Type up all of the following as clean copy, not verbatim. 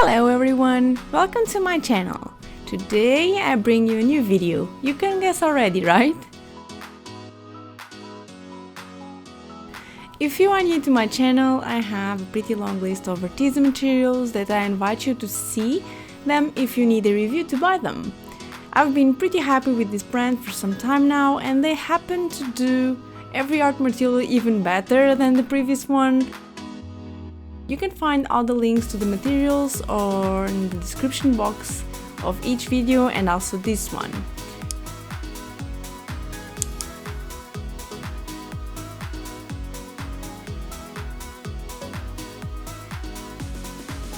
Hello everyone, welcome to my channel. Today I bring you a new video. You can guess already, right? If you are new to my channel, I have a pretty long list of Arteza materials that I invite you to see them if you need a review to buy them. I've been pretty happy with this brand for some time now, and they happen to do every art material even better than the previous one. You can find all the links to the materials or in the description box of each video and also this one.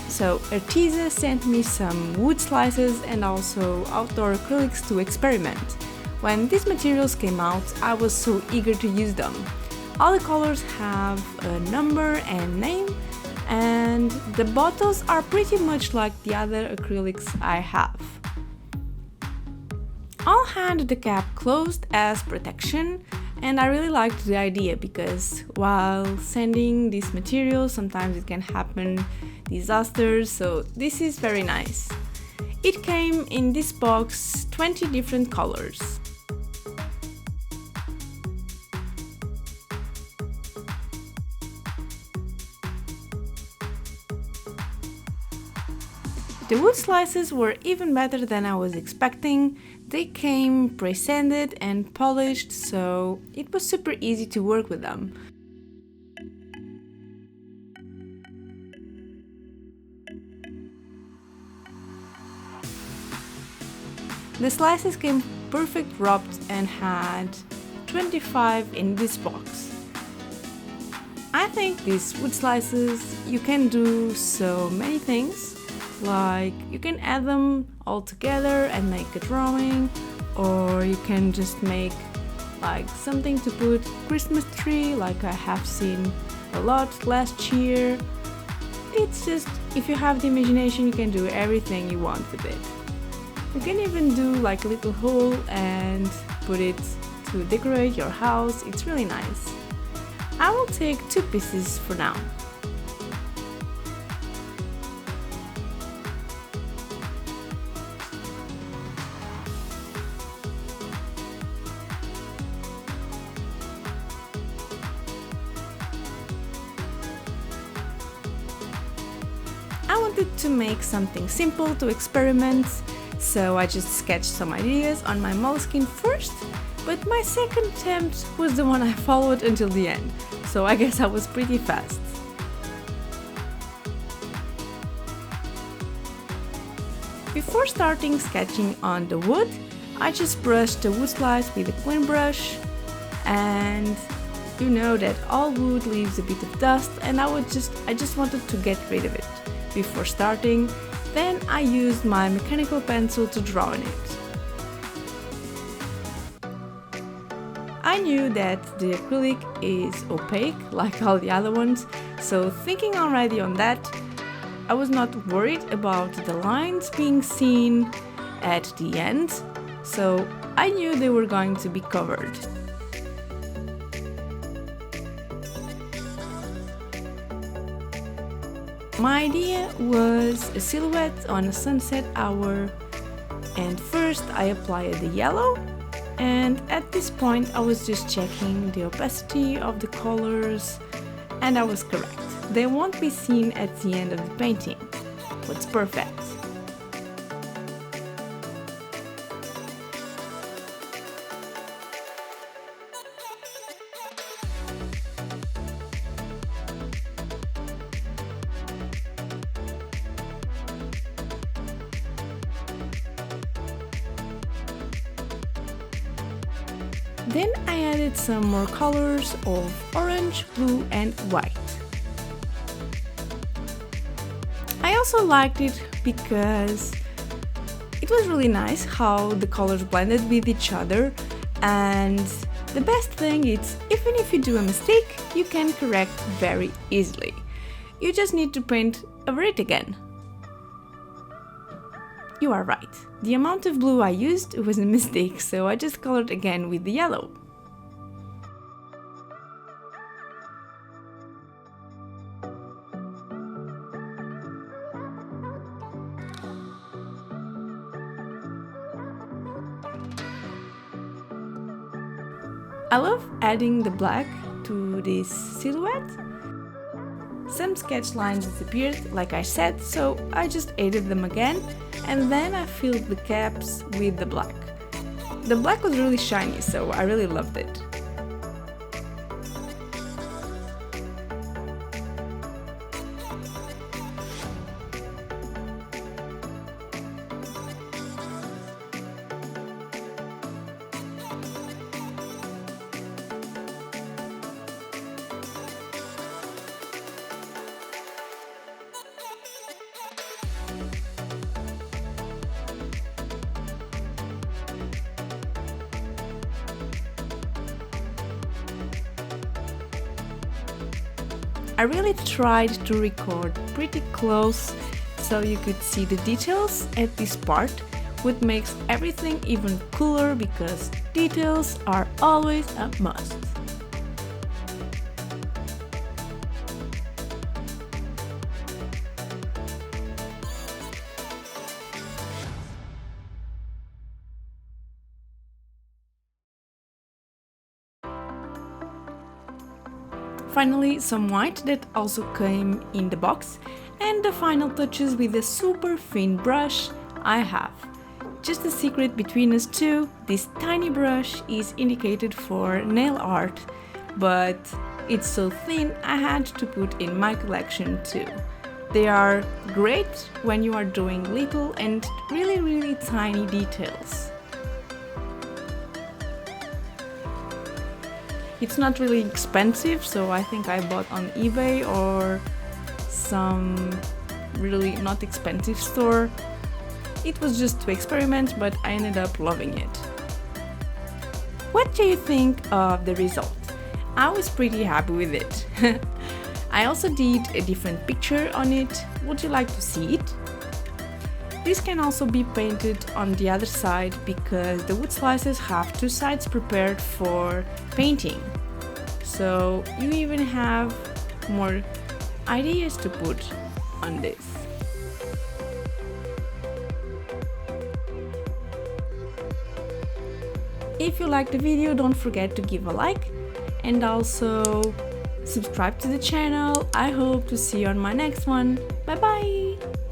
So Arteza sent me some wood slices and also outdoor acrylics to experiment. When these materials came out, I was so eager to use them. All the colors have a number and name, and the bottles are pretty much like the other acrylics I have. I'll hand the cap closed as protection, and I really liked the idea because while sending these materials sometimes it can happen disasters, so this is very nice. It came in this box 20 different colors. The wood slices were even better than I was expecting. They came pre-sanded and polished, so it was super easy to work with them. The slices came perfect wrapped and had 25 in this box. I think these wood slices you can do so many things. Like, you can add them all together and make a drawing, or you can just make like something to put Christmas tree like I have seen a lot last year. It's just, if you have the imagination, you can do everything you want with it. You can even do like a little hole and put it to decorate your house. It's really nice. I will take 2 pieces for now. I wanted to make something simple to experiment, so I just sketched some ideas on my moleskin first, but my second attempt was the one I followed until the end, so I guess I was pretty fast. Before starting sketching on the wood, I just brushed the wood slice with a clean brush, and you know that all wood leaves a bit of dust, and I just wanted to get rid of it. Before starting, then I used my mechanical pencil to draw on it. I knew that the acrylic is opaque like all the other ones, so thinking already on that, I was not worried about the lines being seen at the end, so I knew they were going to be covered. My idea was a silhouette on a sunset hour, and first I applied the yellow, and at this point I was just checking the opacity of the colors, and I was correct. They won't be seen at the end of the painting. What's perfect. Then I added some more colors of orange, blue and white. I also liked it because it was really nice how the colors blended with each other, and the best thing is, even if you do a mistake, you can correct very easily. You just need to paint over it again. You are right, the amount of blue I used was a mistake, so I just colored again with the yellow. I love adding the black to this silhouette. Some sketch lines disappeared, like I said, so I just added them again, and then I filled the caps with the black. The black was really shiny, so I really loved it. I really tried to record pretty close so you could see the details at this part, which makes everything even cooler because details are always a must. Finally, some white that also came in the box, and the final touches with a super thin brush I have. Just a secret between us two, this tiny brush is indicated for nail art, but it's so thin I had to put in my collection too. They are great when you are doing little and really tiny details. It's not really expensive, so I think I bought on eBay or some really not expensive store. It was just to experiment, but I ended up loving it. What do you think of the result? I was pretty happy with it. I also did a different picture on it. Would you like to see it? This can also be painted on the other side because the wood slices have two sides prepared for painting. So you even have more ideas to put on this. If you liked the video, don't forget to give a like and also subscribe to the channel. I hope to see you on my next one. Bye bye!